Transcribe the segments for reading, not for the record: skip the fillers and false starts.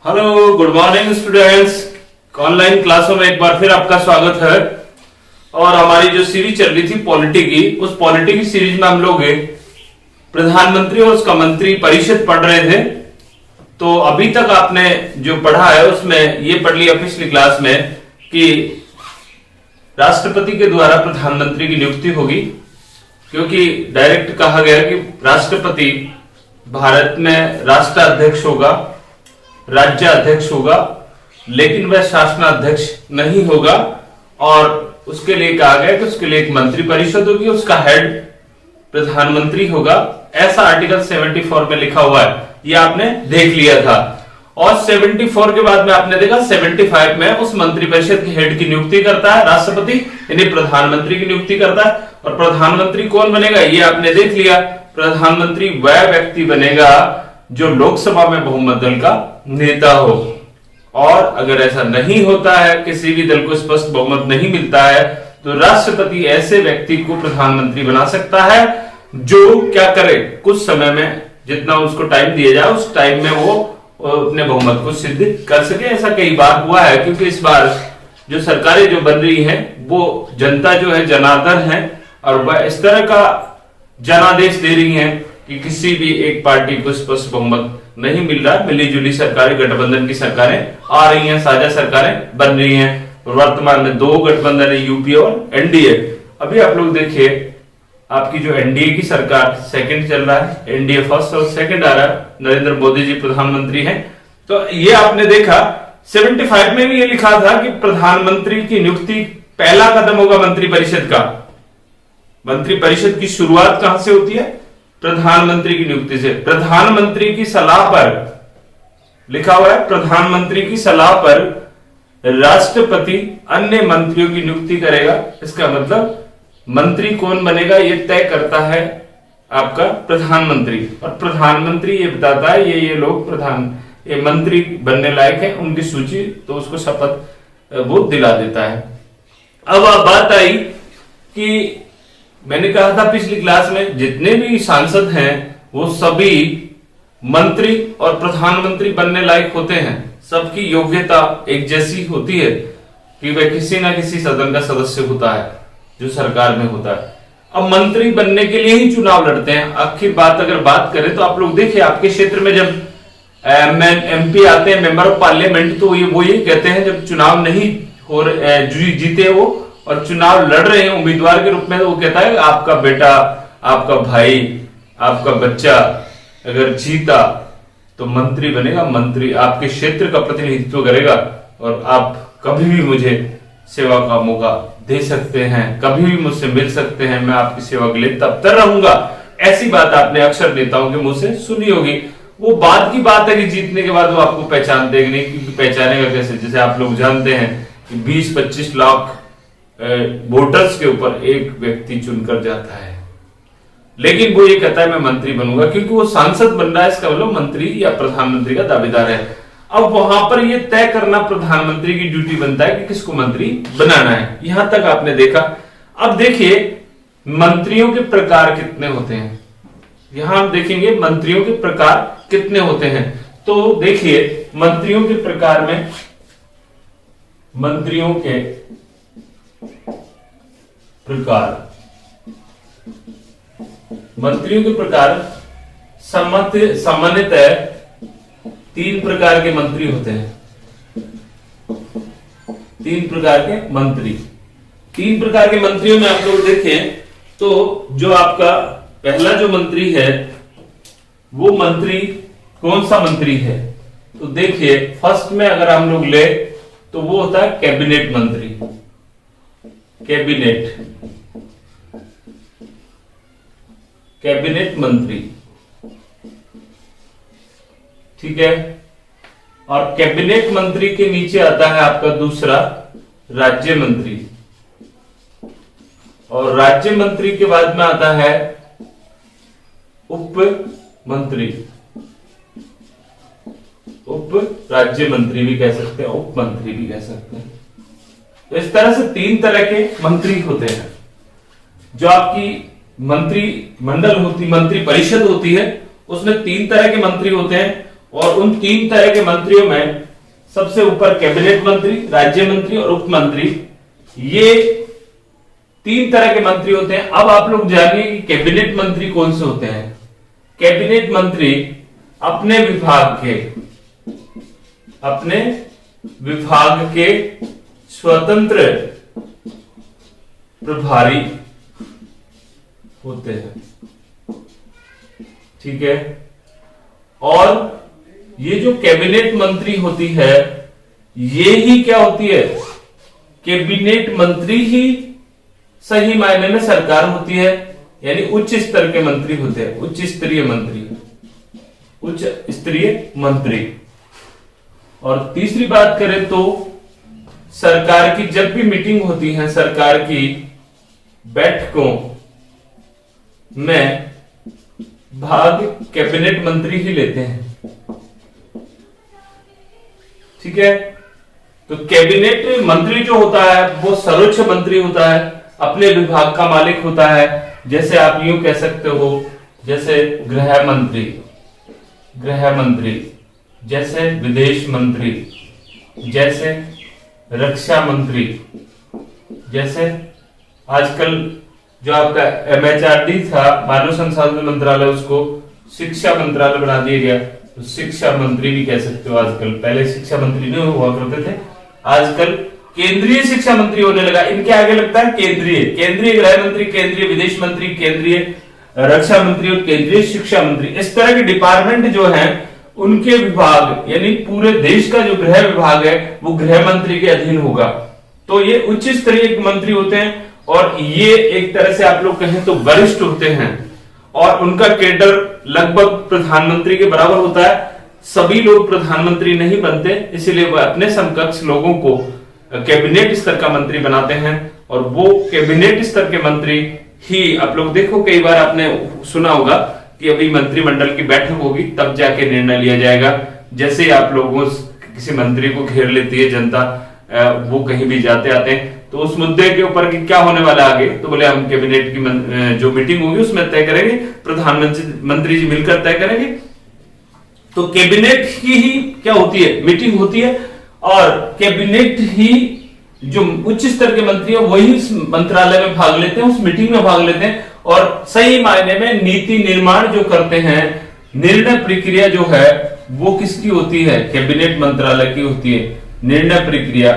Hello, good morning students. Online क्लासों में एक बार फिर आपका स्वागत है। और हमारी जो सीरीज चल रही थी पॉलिटी की, उस पॉलिटी की सीरीज में हम लोग प्रधानमंत्री और उसका मंत्री परिषद पढ़ रहे थे। तो अभी तक आपने जो पढ़ा है उसमें ये पढ़ लिया पिछली क्लास में कि राष्ट्रपति के द्वारा प्रधानमंत्री की नियुक्ति होगी, क्योंकि डायरेक्ट कहा गया कि राष्ट्रपति भारत में राष्ट्राध्यक्ष होगा, राज्य अध्यक्ष होगा, लेकिन वह शासनाध्यक्ष नहीं होगा। और उसके लिए कहा गया कि उसके लिए एक मंत्री परिषद होगी, उसका हेड प्रधानमंत्री होगा। ऐसा आर्टिकल 74 में लिखा हुआ है, ये आपने देख लिया था। और 74 के बाद में आपने देखा 75 में उस मंत्री परिषद के हेड की नियुक्ति करता है राष्ट्रपति, यानी प्रधानमंत्री की नियुक्ति करता है। और प्रधानमंत्री कौन बनेगा ये आपने देख लिया। प्रधानमंत्री वह व्यक्ति बनेगा जो लोकसभा में बहुमत दल का नेता हो। और अगर ऐसा नहीं होता है, किसी भी दल को स्पष्ट बहुमत नहीं मिलता है, तो राष्ट्रपति ऐसे व्यक्ति को प्रधानमंत्री बना सकता है जो क्या करे, कुछ समय में जितना उसको टाइम दिया जाए उस टाइम में वो अपने बहुमत को सिद्ध कर सके। ऐसा कई बार हुआ है, क्योंकि इस बार जो सरकारें जो बन रही हैं वो जनता जो है जनार्दन है, और वह इस तरह का जनादेश दे रही है कि किसी भी एक पार्टी को स्पष्ट बहुमत नहीं मिल रहा। मिली जुली सरकारें, गठबंधन की सरकारें आ रही हैं, साझा सरकारें बन रही हैं। वर्तमान में दो गठबंधन है, यूपीए और एनडीए। अभी आप लोग देखिए, आपकी जो एनडीए की सरकार सेकंड चल रहा है, एनडीए फर्स्ट और सेकंड आ रहा है, नरेंद्र मोदी जी प्रधानमंत्री हैं। तो ये आपने देखा 75 में भी ये लिखा था कि प्रधानमंत्री की नियुक्ति पहला कदम होगा मंत्री परिषद का। मंत्री परिषद की शुरुआत कहां से होती है? प्रधानमंत्री की नियुक्ति से। प्रधानमंत्री की सलाह पर लिखा हुआ है, प्रधानमंत्री की सलाह पर राष्ट्रपति अन्य मंत्रियों की नियुक्ति करेगा। इसका मतलब मंत्री कौन बनेगा ये तय करता है आपका प्रधानमंत्री। और प्रधानमंत्री ये बताता है ये लोग ये मंत्री बनने लायक है, उनकी सूची, तो उसको शपथ वो दिला देता है। अब बात आई कि मैंने कहा था पिछली क्लास में जितने भी सांसद हैं वो सभी मंत्री और प्रधानमंत्री बनने लायक होते हैं। सबकी योग्यता एक जैसी होती है कि वह किसी ना किसी सदन का सदस्य होता है जो सरकार में होता है। अब मंत्री बनने के लिए ही चुनाव लड़ते हैं। आखिर बात अगर बात करें तो आप लोग देखिए, आपके क्षेत्र में जब एमपी आते हैं, मेंबर ऑफ पार्लियामेंट, तो वो ये कहते हैं जब चुनाव नहीं हो जीते वो और चुनाव लड़ रहे हैं उम्मीदवार के रूप में, तो वो कहता है आपका बेटा, आपका भाई, आपका बच्चा अगर जीता तो मंत्री बनेगा, मंत्री आपके क्षेत्र का प्रतिनिधित्व करेगा और आप कभी भी मुझे सेवा का मौका दे सकते हैं, कभी भी मुझसे मिल सकते हैं, मैं आपकी सेवा के लिए तत्पर रहूंगा। ऐसी बात आपने अक्सर नेताओं के मुंह से सुनी होगी। वो बाद की बात है कि जीतने के बाद वो आपको पहचानते नहीं, क्योंकि पहचानेगा कैसे? जैसे आप लोग जानते हैं कि 20-25 लाख वोटर्स के ऊपर एक व्यक्ति चुनकर जाता है, लेकिन वो ये कहता है मैं मंत्री बनूंगा, क्योंकि वो सांसद बन रहा है, इसका मतलब मंत्री या प्रधानमंत्री का दावेदार है। अब वहां पर ये तय करना प्रधानमंत्री की ड्यूटी बनता है कि किसको मंत्री बनाना है। यहां तक आपने देखा। अब देखिए मंत्रियों के प्रकार कितने होते हैं। यहां हम देखेंगे मंत्रियों के प्रकार कितने होते हैं। तो देखिए मंत्रियों के प्रकार में, मंत्रियों के प्रकार सामान्यतः 3 प्रकार के मंत्री होते हैं। 3 प्रकार के मंत्री। 3 प्रकार के मंत्रियों में आप लोग देखें तो जो आपका पहला जो मंत्री है वो मंत्री कौन सा मंत्री है? तो देखिए फर्स्ट में अगर हम लोग ले तो वो होता है कैबिनेट मंत्री। कैबिनेट मंत्री, ठीक है। और कैबिनेट मंत्री के नीचे आता है आपका दूसरा राज्य मंत्री, और राज्य मंत्री के बाद में आता है उप मंत्री। उप राज्य मंत्री भी कह सकते हैं, उप मंत्री भी कह सकते हैं। तो इस तरह से 3 तरह के मंत्री होते हैं। जो आपकी मंत्री मंडल होती, मंत्री परिषद होती है, उसमें 3 तरह के मंत्री होते हैं। और उन 3 तरह के मंत्रियों में सबसे ऊपर कैबिनेट मंत्री, राज्य मंत्री और उप मंत्री, ये 3 तरह के मंत्री होते हैं। अब आप लोग जानिए कि कैबिनेट मंत्री कौन से होते हैं। कैबिनेट मंत्री अपने विभाग के स्वतंत्र प्रभारी होते हैं, ठीक है। और ये जो कैबिनेट मंत्री होती है, ये ही क्या होती है, कैबिनेट मंत्री ही सही मायने में सरकार होती है, यानी उच्च स्तर के मंत्री होते हैं, उच्च स्तरीय मंत्री। और तीसरी बात करें तो सरकार की जब भी मीटिंग होती है, सरकार की बैठकों में भाग कैबिनेट मंत्री ही लेते हैं, ठीक है। तो कैबिनेट मंत्री जो होता है वो सर्वोच्च मंत्री होता है, अपने विभाग का मालिक होता है। जैसे आप यूं कह सकते हो, जैसे गृह मंत्री, जैसे विदेश मंत्री, जैसे रक्षा मंत्री, जैसे आजकल जो आपका MHRD था, मानव संसाधन मंत्रालय, उसको शिक्षा मंत्रालय बना दिया गया, तो शिक्षा मंत्री भी कह सकते हो आजकल। पहले शिक्षा मंत्री नहीं हुआ करते थे, आजकल केंद्रीय शिक्षा मंत्री होने लगा। इनके आगे लगता है केंद्रीय गृह मंत्री, केंद्रीय विदेश मंत्री, केंद्रीय रक्षा मंत्री और केंद्रीय शिक्षा मंत्री। इस तरह के डिपार्टमेंट जो हैं उनके विभाग, यानी पूरे देश का जो गृह विभाग है वो गृह मंत्री के अधीन होगा। तो ये उच्च स्तरीय मंत्री होते हैं और ये एक तरह से आप लोग कहें तो वरिष्ठ होते हैं और उनका कैडर लगभग प्रधानमंत्री के बराबर होता है। सभी लोग प्रधानमंत्री नहीं बनते, इसलिए वह अपने समकक्ष लोगों को कैबिनेट स्तर का मंत्री बनाते हैं और वो कैबिनेट स्तर के मंत्री ही, आप लोग देखो कई बार आपने सुना होगा कि अभी मंत्रिमंडल की बैठक होगी तब जाके निर्णय लिया जाएगा। जैसे आप लोगों किसी मंत्री को घेर लेती है जनता, वो कहीं भी जाते आते हैं, तो उस मुद्दे के ऊपर कि क्या होने वाला आगे, तो बोले हम कैबिनेट की जो मीटिंग होगी उसमें तय करेंगे, प्रधानमंत्री जी मिलकर तय करेंगे। तो कैबिनेट ही क्या होती है, मीटिंग होती है और कैबिनेट ही जो उच्च स्तर के मंत्री है वही उस मंत्रालय में भाग लेते हैं, उस मीटिंग में भाग लेते हैं और सही मायने में नीति निर्माण जो करते हैं, निर्णय प्रक्रिया जो है वो किसकी होती है, कैबिनेट मंत्रालय की होती है। निर्णय प्रक्रिया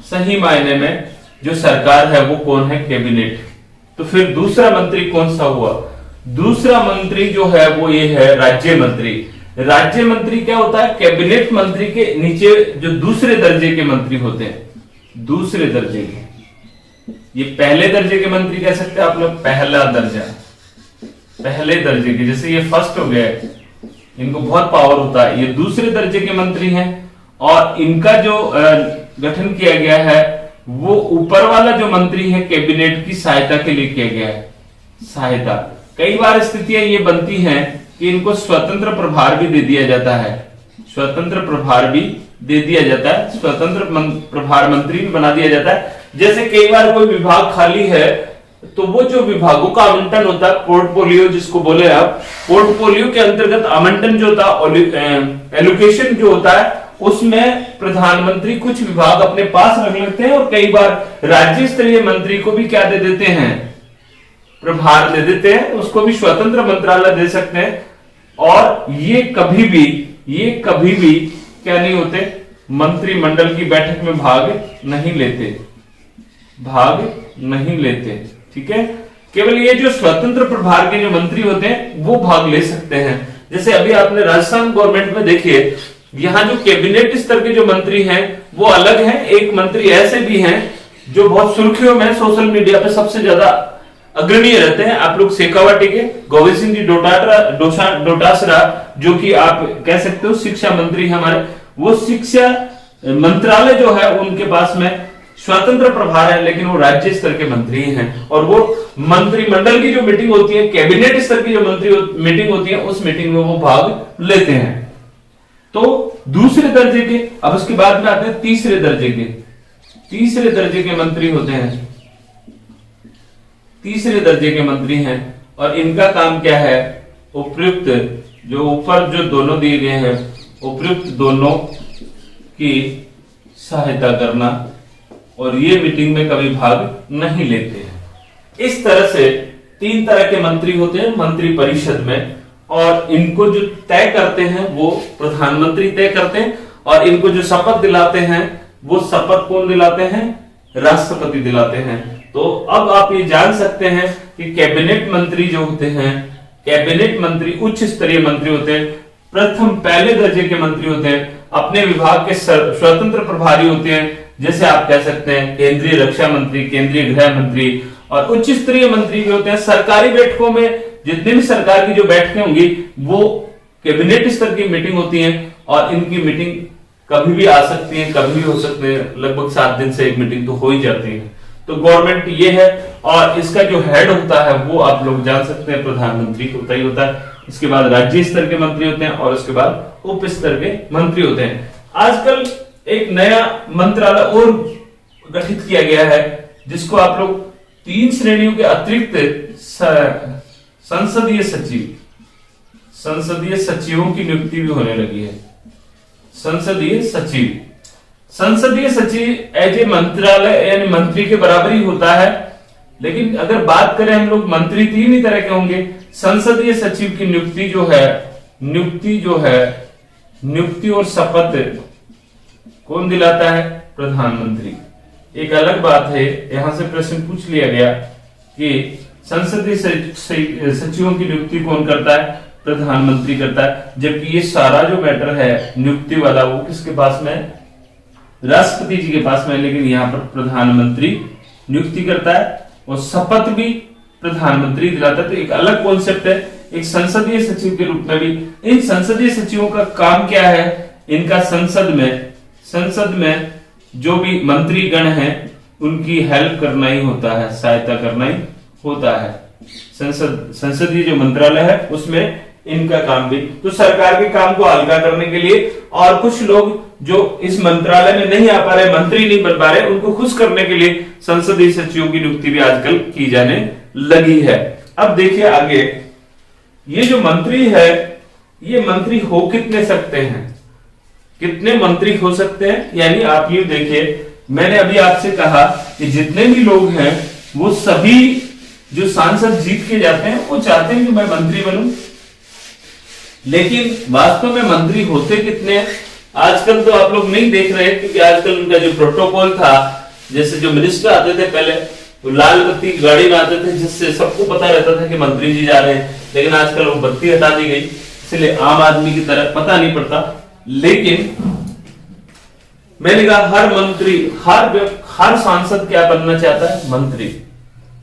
सही मायने में जो सरकार है वो कौन है, कैबिनेट। तो फिर दूसरा मंत्री कौन सा हुआ, दूसरा मंत्री जो है वो ये है राज्य मंत्री। राज्य मंत्री क्या होता है, कैबिनेट मंत्री के नीचे जो दूसरे दर्जे के मंत्री होते हैं, दूसरे दर्जे के, ये पहले दर्जे के मंत्री कह सकते हैं आप लोग, पहला दर्जा, पहले दर्जे के, जैसे ये फर्स्ट हो गया, इनको बहुत पावर होता है, ये दूसरे दर्जे के मंत्री हैं और इनका जो गठन किया गया है वो ऊपर वाला जो मंत्री है कैबिनेट की सहायता के लिए किया गया है। सहायता, कई बार स्थितियां ये बनती हैं कि इनको स्वतंत्र प्रभार भी दे दिया जाता है, स्वतंत्र प्रभार भी दे दिया जाता है, स्वतंत्र प्रभार मंत्री भी बना दिया जाता है। जैसे कई बार कोई विभाग खाली है तो वो जो विभागों का आवंटन होता है, पोर्टफोलियो जिसको बोले आप, पोर्टफोलियो के अंतर्गत आवंटन जो होता है, एलोकेशन जो होता है, उसमें प्रधानमंत्री कुछ विभाग अपने पास रख लेते हैं और कई बार राज्य स्तरीय मंत्री को भी क्या दे देते हैं, प्रभार दे देते हैं, उसको भी स्वतंत्र मंत्रालय दे सकते हैं। और ये कभी भी क्या नहीं होते, मंत्रिमंडल की बैठक में भाग नहीं लेते, ठीक है। केवल ये जो स्वतंत्र प्रभार के जो मंत्री होते हैं वो भाग ले सकते हैं। जैसे अभी आपने राजस्थान गवर्नमेंट में देखिए, यहाँ जो कैबिनेट स्तर के जो मंत्री हैं वो अलग हैं, एक मंत्री ऐसे भी हैं जो बहुत सुर्खियों में सोशल मीडिया पे सबसे ज्यादा अग्रणीय रहते हैं। आप लोग शेखावाटी के गोविंद सिंह जी डोटासरा, जो कि आप कह सकते हो शिक्षा मंत्री है हमारे, वो शिक्षा मंत्रालय जो है उनके पास में स्वतंत्र प्रभार है, लेकिन वो राज्य स्तर के मंत्री हैं और वो मंत्रिमंडल की जो मीटिंग होती है, कैबिनेट स्तर की जो मीटिंग होती है, उस मीटिंग में वो भाग लेते हैं। तो दूसरे दर्जे के, अब उसके बाद में आते हैं तीसरे दर्जे के मंत्री होते हैं, तीसरे दर्जे के मंत्री हैं और इनका काम क्या है, उपयुक्त जो ऊपर जो दोनों दिए गए हैं, उपयुक्त दोनों की सहायता करना, और ये मीटिंग में कभी भाग नहीं लेते हैं। इस तरह से 3 तरह के मंत्री होते हैं मंत्री परिषद में, और इनको जो तय करते हैं वो प्रधानमंत्री तय करते हैं, और इनको जो शपथ दिलाते हैं वो शपथ कौन दिलाते हैं? राष्ट्रपति दिलाते हैं। तो अब आप ये जान सकते हैं कि कैबिनेट मंत्री जो होते हैं, कैबिनेट मंत्री उच्च स्तरीय मंत्री होते हैं, प्रथम पहले दर्जे के मंत्री होते हैं, अपने विभाग के स्वतंत्र प्रभारी होते हैं, जैसे आप कह सकते हैं केंद्रीय रक्षा मंत्री, केंद्रीय गृह मंत्री। और उच्च स्तरीय मंत्री भी होते हैं। सरकारी बैठकों में जितनी भी सरकार की जो बैठकें होंगी वो कैबिनेट स्तर की मीटिंग होती है, और इनकी मीटिंग कभी भी आ सकती है, कभी भी हो सकते हैं, लगभग 7 दिन से एक मीटिंग तो हो ही जाती है। तो गवर्नमेंट ये है, और इसका जो हेड होता है वो आप लोग जान सकते हैं प्रधानमंत्री होता ही होता है। इसके बाद राज्य स्तर के मंत्री होते हैं, और उसके बाद उप स्तर के मंत्री होते हैं। आजकल एक नया मंत्रालय और गठित किया गया है, जिसको आप लोग 3 श्रेणियों के अतिरिक्त संसदीय सचिवों की नियुक्ति भी होने लगी है। संसदीय सचिव एज ए मंत्रालय यानी मंत्री के बराबर ही होता है, लेकिन अगर बात करें हम लोग मंत्री 3 ही तरह के होंगे। संसदीय सचिव की नियुक्ति और शपथ कौन दिलाता है? प्रधानमंत्री। एक अलग बात है, यहां से प्रश्न पूछ लिया गया कि संसदीय सचिवों की नियुक्ति कौन करता है? प्रधानमंत्री करता है, जबकि ये सारा जो मैटर है नियुक्ति वाला वो किसके पास में? राष्ट्रपति जी के पास में, लेकिन यहाँ पर प्रधानमंत्री नियुक्ति करता है, और शपथ भी प्रधानमंत्री दिलाता है। तो एक अलग कॉन्सेप्ट है एक संसदीय सचिव के रूप में भी। इन संसदीय सचिवों का काम क्या है? इनका संसद में जो भी मंत्री गण हैं उनकी हेल्प करना ही होता है, सहायता करना ही होता है। संसदीय जो मंत्रालय है उसमें इनका काम भी, तो सरकार के काम को हल्का करने के लिए, और कुछ लोग जो इस मंत्रालय में नहीं आ पा रहे, मंत्री नहीं बन पा रहे, उनको खुश करने के लिए संसदीय सचिवों की नियुक्ति भी आजकल की जाने लगी है। अब देखिए आगे, ये जो मंत्री है ये मंत्री हो कितने सकते हैं? कितने मंत्री हो सकते हैं? यानी आप ये देखिए, मैंने अभी आपसे कहा कि जितने भी लोग हैं वो सभी जो सांसद जीत के जाते हैं वो चाहते हैं कि मैं मंत्री बनूं, लेकिन वास्तव में मंत्री होते कितने हैं? आजकल तो आप लोग नहीं देख रहे, क्योंकि आजकल उनका जो प्रोटोकॉल था, जैसे जो मिनिस्टर आते थे पहले वो लाल बत्ती गाड़ी में आते थे, जिससे सबको पता रहता था कि मंत्री जी जा रहे हैं, लेकिन आजकल वो बत्ती हटा दी गई, इसलिए आम आदमी की तरह पता नहीं पड़ता। लेकिन मैंने कहा हर मंत्री, हर सांसद क्या बनना चाहता है? मंत्री।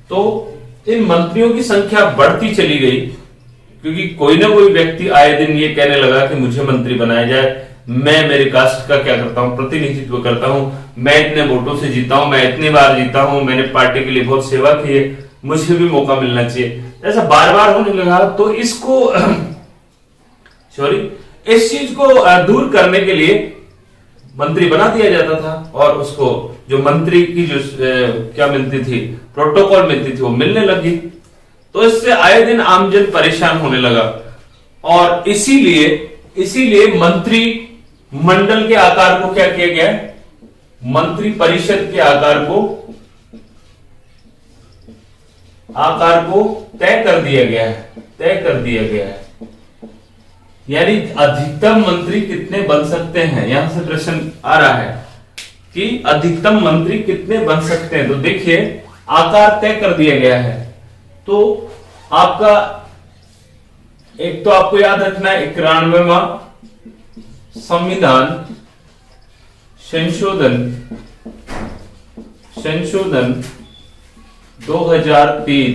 तो इन मंत्रियों की संख्या बढ़ती चली गई, क्योंकि कोई ना कोई व्यक्ति आए दिन ये कहने लगा कि मुझे मंत्री बनाया जाए, मैं मेरे कास्ट का क्या करता हूं, प्रतिनिधित्व करता हूं, मैं इतने वोटों से जीता हूं, मैं इतनी बार जीता हूं, मैंने पार्टी के लिए बहुत सेवा की है, मुझे भी मौका मिलना चाहिए। ऐसा बार बार होने लगा, तो इसको इस चीज को दूर करने के लिए मंत्री बना दिया जाता था, और उसको जो मंत्री की जो क्या मिलती थी, प्रोटोकॉल मिलती थी, वो मिलने लगी। तो इससे आए दिन आमजन परेशान होने लगा, और इसीलिए मंत्री मंडल के आकार को क्या किया गया? मंत्री परिषद के आकार को तय कर दिया गया है। यानी अधिकतम मंत्री कितने बन सकते हैं, यहां से प्रश्न आ रहा है कि अधिकतम मंत्री कितने बन सकते हैं। तो देखिए आकार तय कर दिया गया है। तो आपका एक तो आपको याद रखना है 91वां संविधान संशोधन 2003,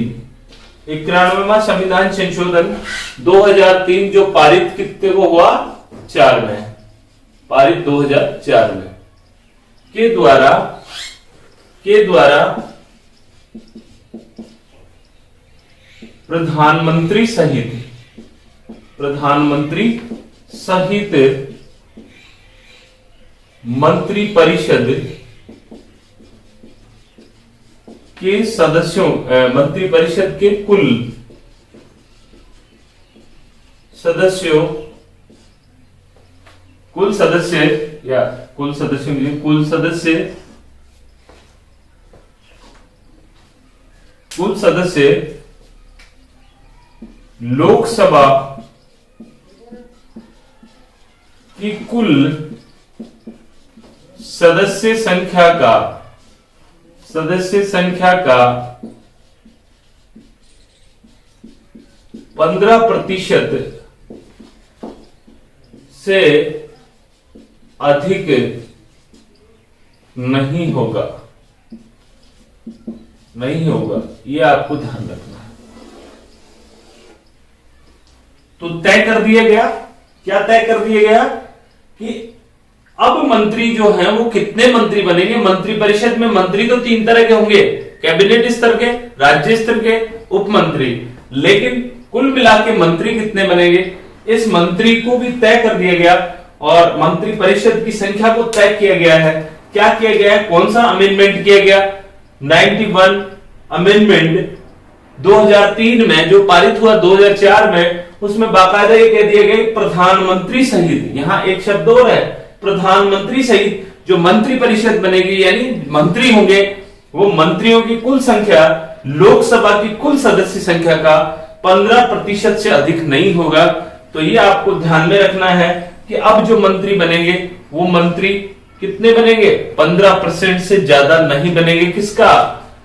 91वां संविधान संशोधन 2003 जो पारित कितने को हुआ? 4 में, पारित 2004 में के द्वारा प्रधानमंत्री सहित मंत्री परिषद के सदस्यों, मंत्री परिषद के कुल सदस्यों कुल सदस्य या कुल सदस्य लोकसभा की कुल सदस्य संख्या का 15% से अधिक नहीं होगा, यह आपको ध्यान रखना है। तो तय कर दिया गया, क्या तय कर दिया गया कि अब मंत्री जो हैं वो कितने मंत्री बनेंगे। मंत्री परिषद में मंत्री तो 3 तरह के होंगे, कैबिनेट स्तर के, राज्य स्तर के, उप मंत्री, लेकिन कुल मिला के मंत्री कितने बनेंगे इस मंत्री को भी तय कर दिया गया और मंत्री परिषद की संख्या को तय किया गया है। क्या किया गया है, कौन सा अमेंडमेंट किया गया, 91 अमेंडमेंट 2003 में जो पारित हुआ 2004 में, उसमें बाकायदा ये कह दिया गया प्रधानमंत्री सहित, यहां एक शब्द और है, प्रधानमंत्री सहित जो मंत्री परिषद बनेगी यानी मंत्री होंगे, वो मंत्रियों की कुल संख्या लोकसभा की कुल सदस्य संख्या का 15% से अधिक नहीं होगा। तो ये आपको ध्यान में रखना है कि अब जो मंत्री बनेंगे वो मंत्री कितने बनेंगे, 15% से ज्यादा नहीं बनेंगे। किसका,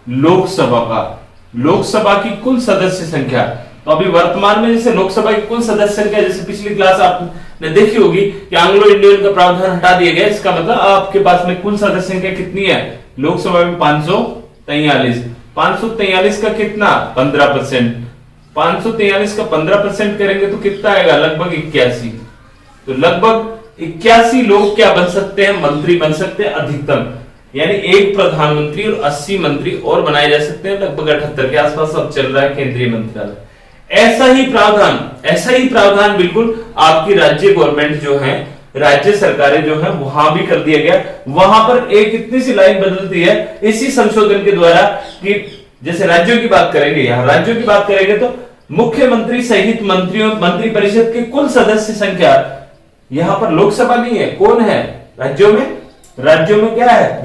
लोकसभा का, लोकसभा की कुल सदस्य संख्या। तो अभी वर्तमान में जैसे लोकसभा की कुल सदस्य संख्या, जैसे पिछली क्लास आपने देखी होगी कि एंग्लो इंडियन का प्रावधान हटा दिया गया, इसका मतलब आपके पास में कुल सदस्य संख्या कितनी है, लोकसभा में 543 का कितना 15%, 543 का 15% करेंगे तो कितना आएगा, लगभग 81। तो लगभग 81 लोग क्या बन सकते हैं, मंत्री बन सकते हैं अधिकतम, यानी एक प्रधानमंत्री और 80 मंत्री और बनाए जा सकते हैं। लगभग 78 के आसपास अब चल रहा है केंद्रीय मंत्रालय। ऐसा ही प्रावधान बिल्कुल आपकी राज्य गवर्नमेंट जो है, राज्य सरकारें जो है, वहां भी कर दिया गया। वहां पर एक कितनी सी लाइन बदलती है इसी संशोधन के द्वारा कि जैसे राज्यों की बात करेंगे, यहां राज्यों की बात करेंगे तो मुख्यमंत्री सहित मंत्री परिषद की कुल सदस्य संख्या, यहां पर लोकसभा नहीं है, कौन है राज्यों में क्या है,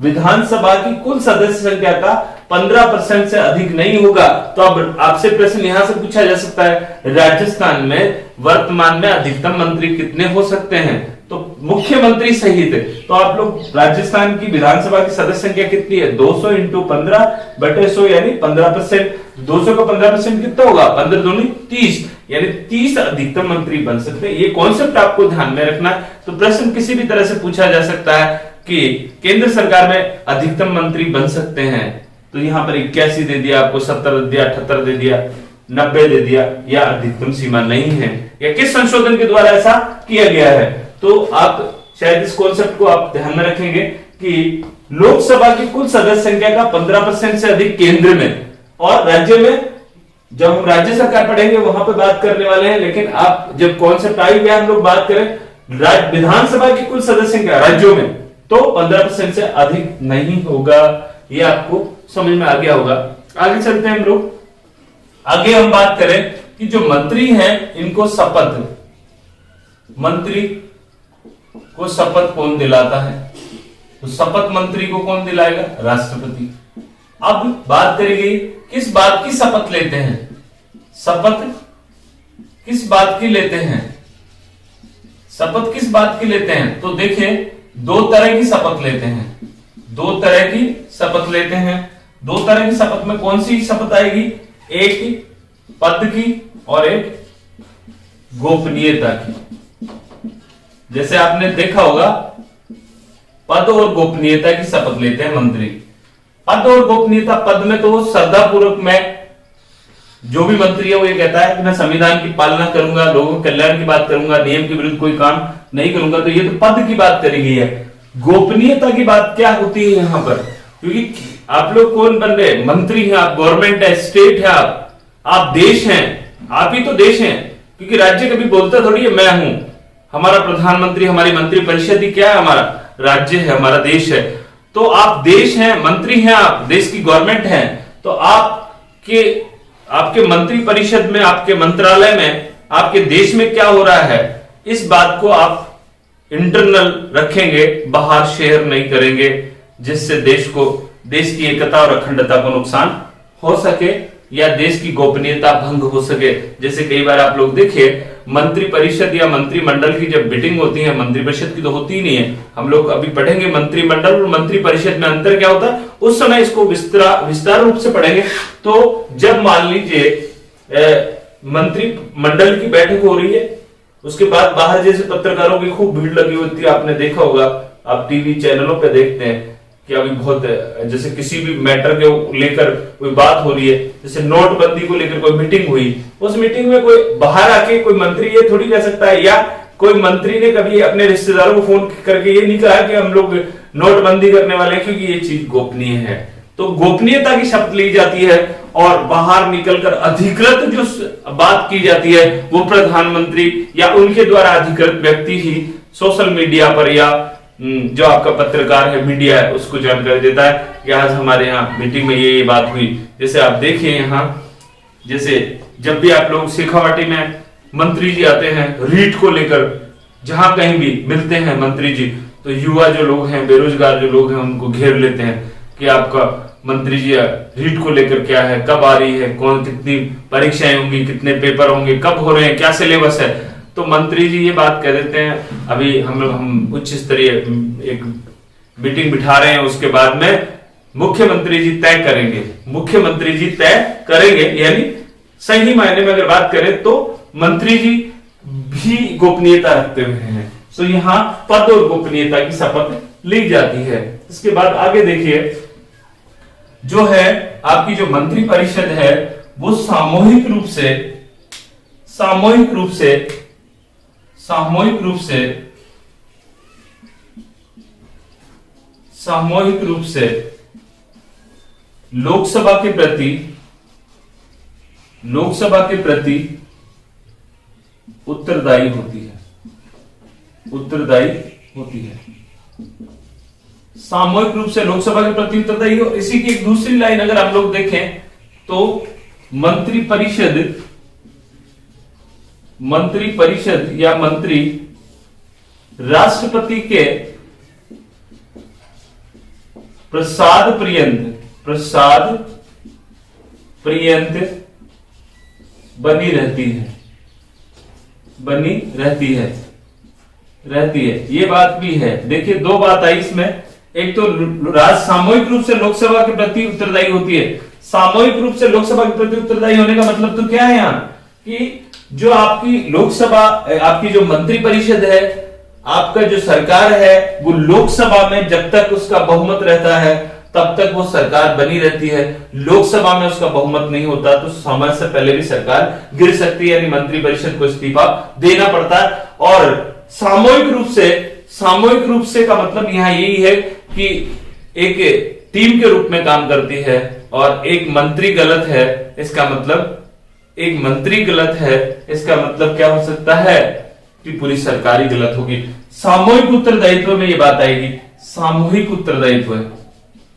विधानसभा की कुल सदस्य संख्या का 15% से अधिक नहीं होगा। तो अब आपसे प्रश्न यहां से पूछा जा सकता है, राजस्थान में वर्तमान में अधिकतम मंत्री कितने हो सकते हैं, तो मुख्यमंत्री सहित, तो आप लोग राजस्थान की विधानसभा की सदस्य संख्या कितनी है, 200 × 15/100 यानी 15%। 200 का 15% कितना होगा, 15 दूनी 30, यानी 30 अधिकतम मंत्री बन सकते हैं। ये कॉन्सेप्ट आपको ध्यान में रखना है। तो प्रश्न किसी भी तरह से पूछा जा सकता है कि केंद्र सरकार में अधिकतम मंत्री बन सकते हैं, तो यहां पर 81 दे दिया, आपको 70 दे दिया, 78 दे दिया, 90 दे दिया, या अधिकतम सीमा नहीं है, या किस संशोधन के द्वारा ऐसा किया गया है। तो आप शायद इस कॉन्सेप्ट को आप ध्यान में रखेंगे कि लोकसभा की कुल सदस्य संख्या का 15% से अधिक केंद्र में, और राज्य में जब हम राज्य सरकार पढ़ेंगे वहां पे बात करने वाले हैं, लेकिन आप जब कॉन्सेप्ट आई गया हम लोग बात करें विधानसभा की कुल सदस्य संख्या राज्यों में, तो 15% से अधिक नहीं होगा। ये आपको समझ में आ गया होगा। आगे चलते हैं हम लोग। आगे हम बात करें कि जो मंत्री हैं इनको मंत्री को शपथ कौन दिलाता है, तो शपथ मंत्री को कौन दिलाएगा, राष्ट्रपति। अब बात करेंगे किस बात की शपथ लेते हैं, शपथ किस बात की लेते हैं, शपथ किस बात की लेते हैं। तो देखिए 2 तरह की शपथ लेते हैं, 2 तरह की शपथ लेते हैं। 2 तरह की शपथ में कौन सी शपथ आएगी, एक पद की और एक गोपनीयता की। जैसे आपने देखा होगा पद और गोपनीयता की शपथ लेते हैं मंत्री। पद और गोपनीयता, पद में तो वो श्रद्धापूर्वक में जो भी मंत्री है वो ये कहता है कि मैं संविधान की पालना करूंगा, लोगों के कल्याण की बात करूंगा, नियम के विरुद्ध कोई काम नहीं करूंगा, तो ये तो पद की बात करी गई है। गोपनीयता की बात क्या होती है यहाँ पर, क्योंकि आप लोग कौन बन रहे, मंत्री हैं आप, गवर्नमेंट है, स्टेट है आप देश हैं, आप ही तो देश हैं, क्योंकि राज्य कभी बोलता थोड़ी है मैं हूं, हमारा प्रधानमंत्री, हमारी मंत्री परिषद ही क्या है, हमारा राज्य है, हमारा देश है। तो आप देश हैं, मंत्री हैं, आप देश की गवर्नमेंट हैं, तो आपके मंत्री परिषद में, आपके मंत्रालय में, आपके देश में क्या हो रहा है, इस बात को आप इंटरनल रखेंगे, बाहर शेयर नहीं करेंगे, जिससे देश की एकता और अखंडता को नुकसान हो सके या देश की गोपनीयता भंग हो सके। जैसे कई बार आप लोग देखिए, मंत्री परिषद या मंत्रिमंडल की जब मीटिंग होती है, मंत्री परिषद की तो होती ही नहीं है, हम लोग अभी पढ़ेंगे मंत्रिमंडल और मंत्री परिषद में अंतर क्या होता है, उस समय इसको विस्तार रूप से पढ़ेंगे। तो जब मान लीजिए मंत्रिमंडल की बैठक हो रही है, उसके बाद बाहर जैसे पत्रकारों की खूब भीड़ लगी होती है, आपने देखा होगा, आप टीवी चैनलों पे देखते हैं कि अभी बहुत, जैसे किसी भी मैटर के लेकर कोई बात हो रही है, जैसे नोटबंदी को लेकर कोई मीटिंग हुई, उस मीटिंग में कोई बाहर आके कोई मंत्री ये थोड़ी कह सकता है, या कोई मंत्री ने कभी अपने रिश्तेदारों को फोन करके ये नहीं कहा कि हम लोग नोटबंदी करने वाले हैं, क्योंकि ये चीज गोपनीय है। तो गोपनीयता की शपथ ली जाती है और बाहर निकलकर अधिकृत जो बात की जाती है वो प्रधानमंत्री या उनके द्वारा अधिकृत व्यक्ति ही सोशल मीडिया पर या जो आपका पत्रकार है, मीडिया है, उसको जानकारी देता है कि आज हमारे यहाँ मीटिंग में ये बात हुई। जैसे आप देखिए यहाँ, जैसे जब भी आप लोग शेखावाटी में मंत्री जी आते हैं रीट को लेकर, जहां कहीं भी मिलते हैं मंत्री जी, तो युवा जो लोग हैं, बेरोजगार जो लोग हैं, उनको घेर लेते हैं कि आपका मंत्री जी रीट को लेकर क्या है, कब आ रही है, कौन कितनी परीक्षाएं होंगी, कितने पेपर होंगे, कब हो रहे हैं, क्या सिलेबस है। तो मंत्री जी ये बात कह देते हैं, अभी हम उच्च स्तरीय एक मीटिंग बिठा रहे हैं, उसके बाद में मुख्यमंत्री जी तय करेंगे, मुख्यमंत्री जी तय करेंगे, यानी सही मायने में अगर बात करें तो मंत्री जी भी गोपनीयता रखते हुए हैं। तो यहां पद और गोपनीयता की शपथ ली जाती है। इसके बाद आगे देखिए, जो है आपकी जो मंत्री परिषद है वो सामूहिक रूप से लोकसभा के प्रति उत्तरदायी होती है, सामूहिक रूप से लोकसभा के प्रति उत्तरदायी हो। इसी की एक दूसरी लाइन अगर आप लोग देखें तो मंत्री परिषद या मंत्री राष्ट्रपति के प्रसाद पर्यंत बनी रहती है। ये बात भी है। देखिए दो बात आई इसमें, एक तो सामूहिक रूप से लोकसभा के प्रति उत्तरदायी होती है। सामूहिक रूप से लोकसभा के प्रति उत्तरदायी होने का मतलब तो क्या है यहाँ, कि जो आपकी लोकसभा, आपकी जो मंत्री परिषद है, आपका जो सरकार है, वो लोकसभा में जब तक उसका बहुमत रहता है तब तक वो सरकार बनी रहती है। लोकसभा में उसका बहुमत नहीं होता तो समय से पहले भी सरकार गिर सकती है, यानी मंत्री परिषद को इस्तीफा देना पड़ता है। और सामूहिक रूप से का मतलब यहाँ यही है कि एक टीम के रूप में काम करती है, और एक मंत्री गलत है इसका मतलब क्या हो सकता है कि पूरी सरकार ही गलत होगी। सामूहिक उत्तरदायित्व में ये बात आएगी, सामूहिक उत्तरदायित्व।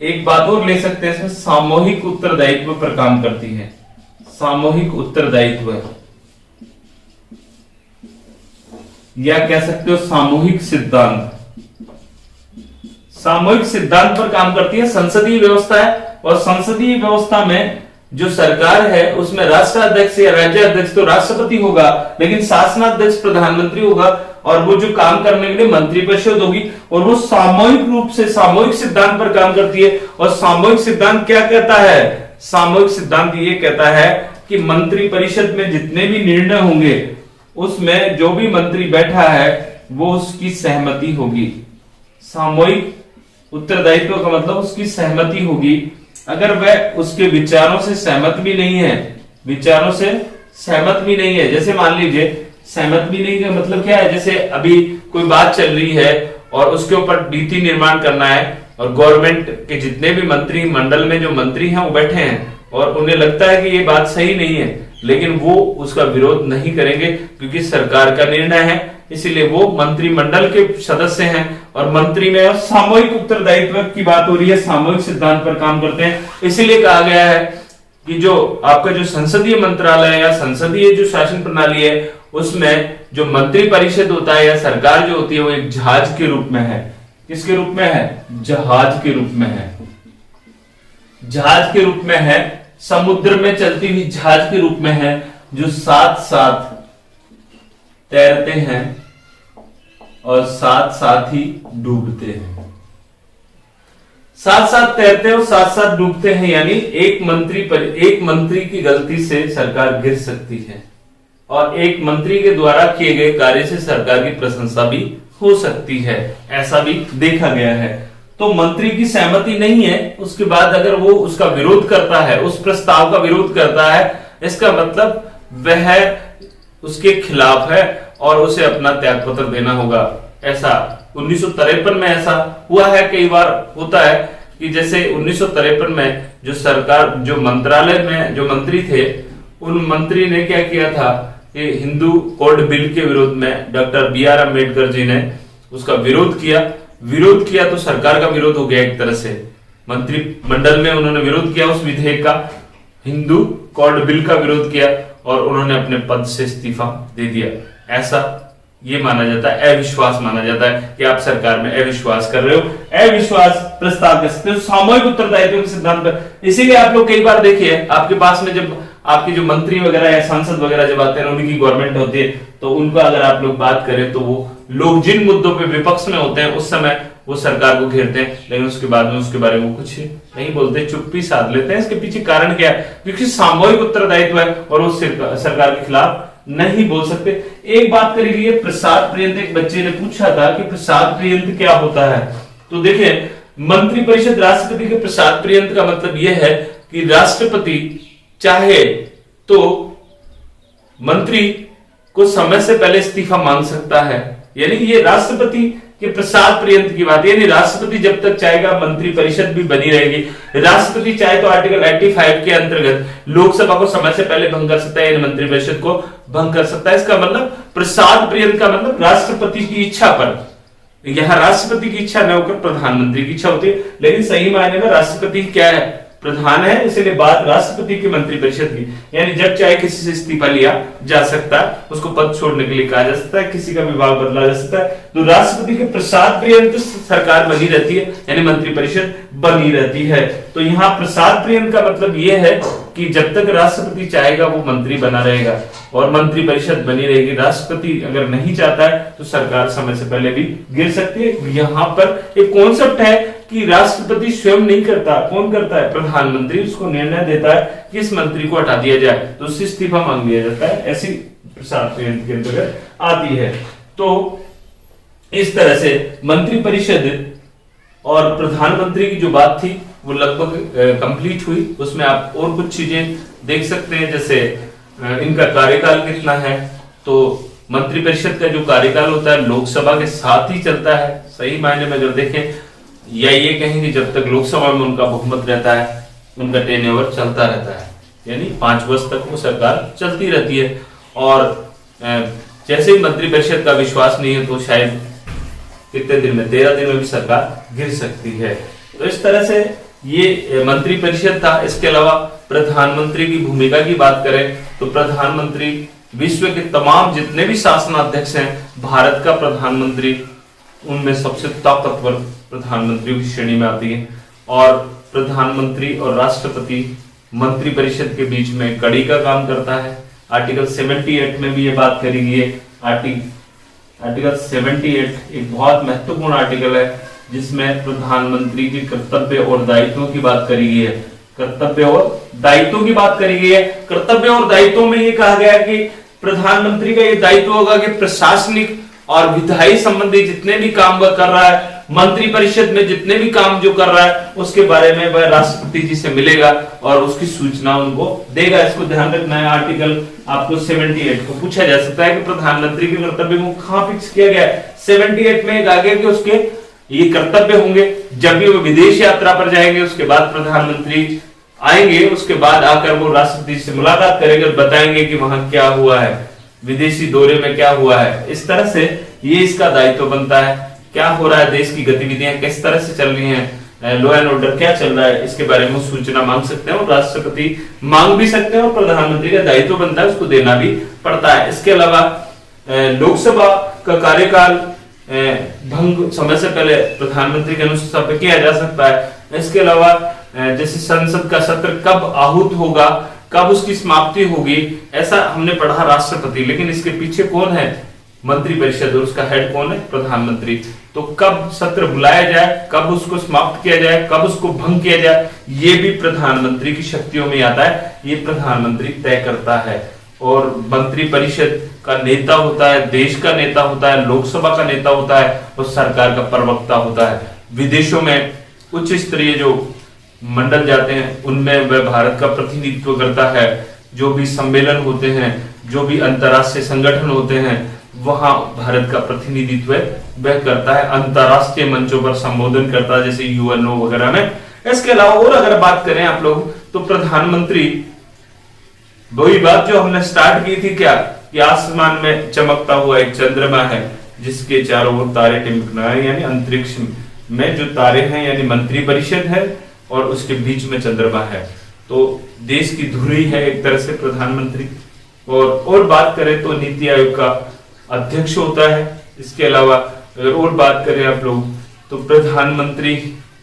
एक बात और ले सकते हैं इसमें, सामूहिक उत्तरदायित्व पर काम करती है, सामूहिक उत्तरदायित्व, या कह सकते हो सामूहिक सिद्धांत पर काम करती है। संसदीय व्यवस्था है, और संसदीय व्यवस्था में जो सरकार है उसमें राष्ट्राध्यक्ष या राज्याध्यक्ष तो राष्ट्रपति होगा, लेकिन शासनाध्यक्ष प्रधानमंत्री होगा, और वो जो काम करने के लिए मंत्री परिषद होगी, और वो सामूहिक रूप से सामूहिक सिद्धांत पर काम करती है। और सामूहिक सिद्धांत क्या कहता है, सामूहिक सिद्धांत ये कहता है कि मंत्री परिषद में जितने भी निर्णय होंगे उसमें जो भी मंत्री बैठा है वो उसकी सहमति होगी। सामूहिक उत्तरदायित्व का मतलब उसकी सहमति होगी। अगर वह उसके विचारों से सहमत भी नहीं है, जैसे मान लीजिए सहमत भी नहीं का मतलब क्या है, जैसे अभी कोई बात चल रही है और उसके ऊपर नीति निर्माण करना है, और गवर्नमेंट के जितने भी मंत्री मंडल में जो मंत्री हैं वो बैठे हैं और उन्हें लगता है कि ये बात सही नहीं है, लेकिन वो उसका विरोध नहीं करेंगे क्योंकि सरकार का निर्णय है, इसीलिए वो मंत्रिमंडल के सदस्य हैं। और मंत्री में सामूहिक उत्तरदायित्व की बात हो रही है, सामूहिक सिद्धांत पर काम करते हैं, इसीलिए कहा गया है कि जो आपका जो संसदीय मंत्रालय या संसदीय जो शासन प्रणाली है उसमें जो मंत्री परिषद होता है या सरकार जो होती है वो एक जहाज के रूप में है। किसके रूप में है? जहाज के रूप में है। जहाज के रूप में है, समुद्र में चलती हुई जहाज के रूप में है, जो साथ साथ तैरते हैं और साथ साथ ही डूबते हैं। साथ साथ तैरते हैं और साथ साथ डूबते हैं, यानी एक मंत्री की गलती से सरकार गिर सकती है और एक मंत्री के द्वारा किए गए कार्य से सरकार की प्रशंसा भी हो सकती है, ऐसा भी देखा गया है। तो मंत्री की सहमति नहीं है, उसके बाद अगर वो उसका विरोध करता है, उस प्रस्ताव का विरोध करता है, इसका मतलब वह उसके खिलाफ है और उसे अपना त्यागपत्र देना होगा। ऐसा 1953 में ऐसा हुआ है। कई बार होता है कि जैसे 1953 में जो सरकार, जो मंत्रालय में जो मंत्री थे, उन मंत्री ने क्या किया था कि हिंदू कोड बिल के विरोध में डॉक्टर बी.आर. अम्बेडकर जी ने उसका विरोध किया तो सरकार का विरोध हो गया। एक तरह से मंत्रिमंडल में उन्होंने विरोध किया उस विधेयक का, हिंदू कोड बिल का विरोध किया और उन्होंने अपने पद से इस्तीफा दे दिया। ऐसा ये माना जाता है, अविश्वास माना जाता है कि आप सरकार में अविश्वास कर रहे हो, अविश्वास प्रस्ताव कर सकते हो सामूहिक उत्तरदायित्व के सिद्धांत पर। इसीलिए आप लोग कई बार देखिए, आपके पास में जब आपके जो मंत्री वगैरह या सांसद वगैरह जब आते हैं, उनकी गवर्नमेंट होती है, तो उनका अगर आप लोग बात करें तो वो लोग जिन मुद्दों पे विपक्ष में होते हैं उस समय वो सरकार को घेरते हैं, लेकिन उसके बाद में उसके बारे में कुछ नहीं बोलते, चुप्पी साध लेते हैं। इसके पीछे कारण क्या है? क्योंकि सामूहिक उत्तरदायित्व है और वो सरकार के खिलाफ नहीं बोल सकते। एक बात करेंगे, प्रसाद पर्यंत, एक बच्चे ने पूछा था कि प्रसाद पर्यंत क्या होता है। तो देखिए, मंत्रिपरिषद राष्ट्रपति के प्रसाद पर्यंत का मतलब यह है कि राष्ट्रपति चाहे तो मंत्री को समय से पहले इस्तीफा मांग सकता है, यानी ये राष्ट्रपति के प्रसाद पर्यंत की बात, यानी राष्ट्रपति जब तक चाहेगा मंत्रिपरिषद भी बनी रहेगी। राष्ट्रपति चाहे तो आर्टिकल 85 के अंतर्गत लोकसभा को समय से पहले भंग कर सकता है, यानी मंत्रिपरिषद को भंग कर सकता है। इसका मतलब प्रसाद पर्यंत का मतलब राष्ट्रपति की इच्छा पर, यहां राष्ट्रपति की इच्छा न होकर प्रधानमंत्री की इच्छा होती है, लेकिन सही मायने में राष्ट्रपति क्या है? प्रधान है, इसलिए बात राष्ट्रपति की मंत्रिपरिषद की, यानी जब चाहे किसी से इस्तीफा लिया जा सकता है, उसको पद छोड़ने के लिए कहा जा सकता है, किसी का विभाग बदला जा सकता है। तो राष्ट्रपति के प्रसाद पर्यंत सरकार बनी रहती है, यानी मंत्रिपरिषद बनी रहती है। तो यहाँ प्रसाद पर्यंत का मतलब यह है कि जब तक राष्ट्रपति चाहेगा वो मंत्री बना रहेगा और मंत्रिपरिषद बनी रहेगी। राष्ट्रपति अगर नहीं चाहता है तो सरकार समय से पहले भी गिर सकती है। यहाँ पर एक कॉन्सेप्ट है कि राष्ट्रपति स्वयं नहीं करता, कौन करता है? प्रधानमंत्री उसको निर्णय देता है कि इस मंत्री को हटा दिया जाए, तो उससे इस्तीफा मांग लिया जाता है। ऐसी प्रसाद पर्यंत के अंतर्गत आती है। तो इस तरह से मंत्रिपरिषद और प्रधानमंत्री की जो बात थी वो लगभग कंप्लीट हुई। उसमें आप और कुछ चीजें देख सकते हैं, जैसे इनका कार्यकाल कितना है। तो मंत्रिपरिषद का जो कार्यकाल होता है लोकसभा के साथ ही चलता है। सही मायने में अगर देखें, या ये कहेंगे जब तक लोकसभा में उनका बहुमत रहता है, उनका टेन्योवर चलता रहता है, यानी 5 वर्ष तक वो सरकार चलती रहती है। और जैसे ही मंत्रिपरिषद का विश्वास नहीं है तो शायद कितने दिन में, 13 दिन में भी सरकार गिर सकती है। तो इस तरह से ये मंत्रिपरिषद था। इसके अलावा प्रधानमंत्री की भूमिका की बात करें तो प्रधानमंत्री विश्व के तमाम जितने भी शासनाध्यक्ष हैं, भारत का प्रधानमंत्री उनमें सबसे ताकतवर प्रधानमंत्रियों की श्रेणी में आती है। और प्रधानमंत्री और राष्ट्रपति मंत्रिपरिषद के बीच में कड़ी का काम करता है। आर्टिकल 78 में भी ये बात करी गई है। आर्टिकल 78 एक बहुत महत्वपूर्ण आर्टिकल है जिसमें प्रधानमंत्री के कर्तव्य और दायित्वों की बात करी गई है। कर्तव्य और दायित्वों की बात करी गई है। कर्तव्य और दायित्वों में ये कहा गया कि प्रधानमंत्री का ये दायित्व होगा कि प्रशासनिक और विधायी संबंधी जितने भी काम वह कर रहा है, मंत्रिपरिषद में जितने भी काम जो कर रहा है, उसके बारे में वह राष्ट्रपति जी से मिलेगा और उसकी सूचना उनको देगा। इसको ध्यान रखना है। आर्टिकल आपको 78 को पूछा जा सकता है कि प्रधानमंत्री के कर्तव्य को कहां फिक्स किया गया है। 78 में कहा गया कि उसके ये कर्तव्य होंगे जब भी वो विदेश यात्रा पर जाएंगे, उसके बाद प्रधानमंत्री आएंगे, उसके बाद आकर वो राष्ट्रपति से मुलाकात करेंगे और बताएंगे कि वहां क्या हुआ है, विदेशी दौरे में क्या हुआ है। इस तरह से ये इसका दायित्व बनता है, क्या हो रहा है, देश की गतिविधियां किस तरह से चल रही हैं, लॉ एंड ऑर्डर क्या चल रहा है इसके बारे में सूचना मांग सकते हैं, और राष्ट्रपति मांग भी सकते हैं, और प्रधानमंत्री का दायित्व बनता है उसको देना भी पड़ता है। इसके अलावा लोकसभा का कार्यकाल भंग समय से पहले प्रधानमंत्री के अनुसार पे किया जा सकता है। इसके अलावा जैसे संसद का सत्र कब आहूत होगा, कब उसकी समाप्ति होगी, ऐसा हमने पढ़ा राष्ट्रपति, लेकिन इसके पीछे कौन है? मंत्रिपरिषद, और उसका हेड कौन है? प्रधानमंत्री। तो कब सत्र बुलाया जाए, कब उसको समाप्त किया जाए, कब उसको भंग किया जाए, ये भी प्रधानमंत्री की शक्तियों में आता है, ये प्रधानमंत्री तय करता है। और मंत्रिपरिषद का नेता होता है, देश का नेता होता है, लोकसभा का नेता होता है, और सरकार का प्रवक्ता होता है। विदेशों में उच्च स्तरीय जो मंडल जाते हैं उनमें वह भारत का प्रतिनिधित्व करता है। जो भी सम्मेलन होते हैं, जो भी अंतर्राष्ट्रीय संगठन होते हैं, वहां भारत का प्रतिनिधित्व वह करता है, अंतर्राष्ट्रीय मंचों पर संबोधन करता है, जैसे यूएनओ वगैरह में। इसके अलावा और अगर बात करें आप लोग, तो प्रधानमंत्री, वही बात जो हमने स्टार्ट की थी क्या, कि आसमान में चमकता हुआ एक चंद्रमा है जिसके चारों ओर तारे टिमकना है, यानी अंतरिक्ष में जो तारे हैं यानी मंत्रिपरिषद है, और उसके बीच में चंद्रमा है। तो देश की धुरी है एक तरह से प्रधानमंत्री। और बात करें तो नीति आयोग का अध्यक्ष होता है। इसके अलावा अगर और बात करें आप लोग, तो प्रधानमंत्री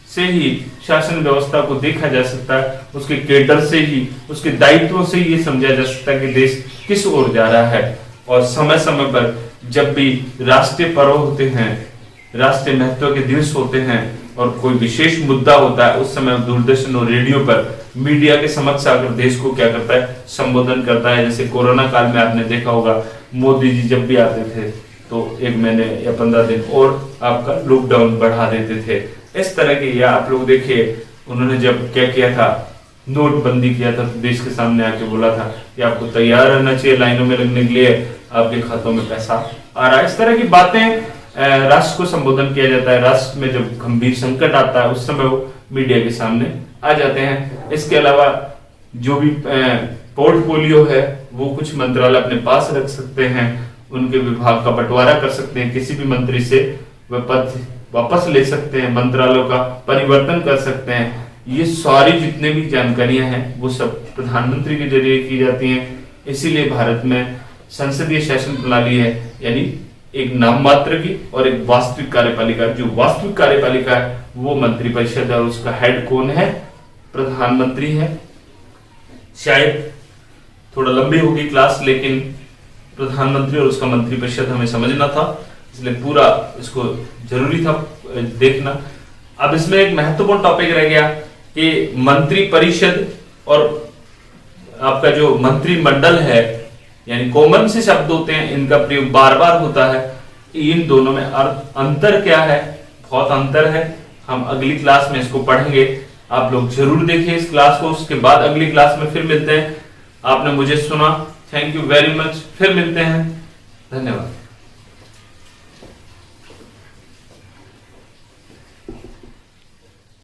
से ही शासन व्यवस्था को देखा जा सकता है, उसके केडर से ही, उसके दायित्वों से ही ये समझा जा सकता है कि देश किस ओर जा रहा है। और समय समय पर जब भी राष्ट्रीय पर्व होते हैं, राष्ट्रीय महत्व के दिवस होते हैं, और कोई विशेष मुद्दा होता है, उस समय दूरदर्शन और रेडियो पर मीडिया के समक्ष आकर देश को क्या करता है, संबोधन करता है। जैसे कोरोना काल में आपने देखा होगा, मोदी जी जब भी आते थे तो 1 महीने या 15 दिन और आपका लॉकडाउन बढ़ा देते थे। इस तरह के, या आप लोग देखिए उन्होंने जब क्या किया था, नोटबंदी किया था, तो देश के सामने आके बोला था कि आपको तैयार रहना चाहिए लाइनों में लगने के लिए, आपके खातों में पैसा आ रहा है। इस तरह की बातें राष्ट्र को संबोधन किया जाता है। राष्ट्र में जब गंभीर संकट आता है उस समय वो मीडिया के सामने आ जाते हैं। इसके अलावा जो भी पोर्टफोलियो है वो कुछ मंत्रालय अपने पास रख सकते हैं, उनके विभाग का बंटवारा कर सकते हैं, किसी भी मंत्री से वह पद वापस ले सकते हैं, मंत्रालयों का परिवर्तन कर सकते हैं। ये सारी जितने भी जानकारियां हैं वो सब प्रधानमंत्री के जरिए की जाती हैं। इसीलिए भारत में संसदीय शासन प्रणाली है, यानी एक नाम मात्र की और एक वास्तविक कार्यपालिका। जो वास्तविक कार्यपालिका है वो मंत्रिपरिषद है, और उसका हेड कौन है? प्रधानमंत्री है। शायद थोड़ा लंबी होगी क्लास, लेकिन प्रधानमंत्री और उसका मंत्रिपरिषद हमें समझना था, इसलिए पूरा इसको जरूरी था देखना। अब इसमें एक महत्वपूर्ण टॉपिक रह गया कि मंत्रिपरिषद और आपका जो मंत्रिमंडल है, यानी कॉमन से शब्द होते हैं, इनका प्रयोग बार बार होता है। इन दोनों में अंतर क्या है? बहुत अंतर है। हम अगली क्लास में इसको पढ़ेंगे। आप लोग जरूर देखिए इस क्लास को। उसके बाद अगली क्लास में फिर मिलते हैं। आपने मुझे सुना, थैंक यू वेरी मच। फिर मिलते हैं, धन्यवाद।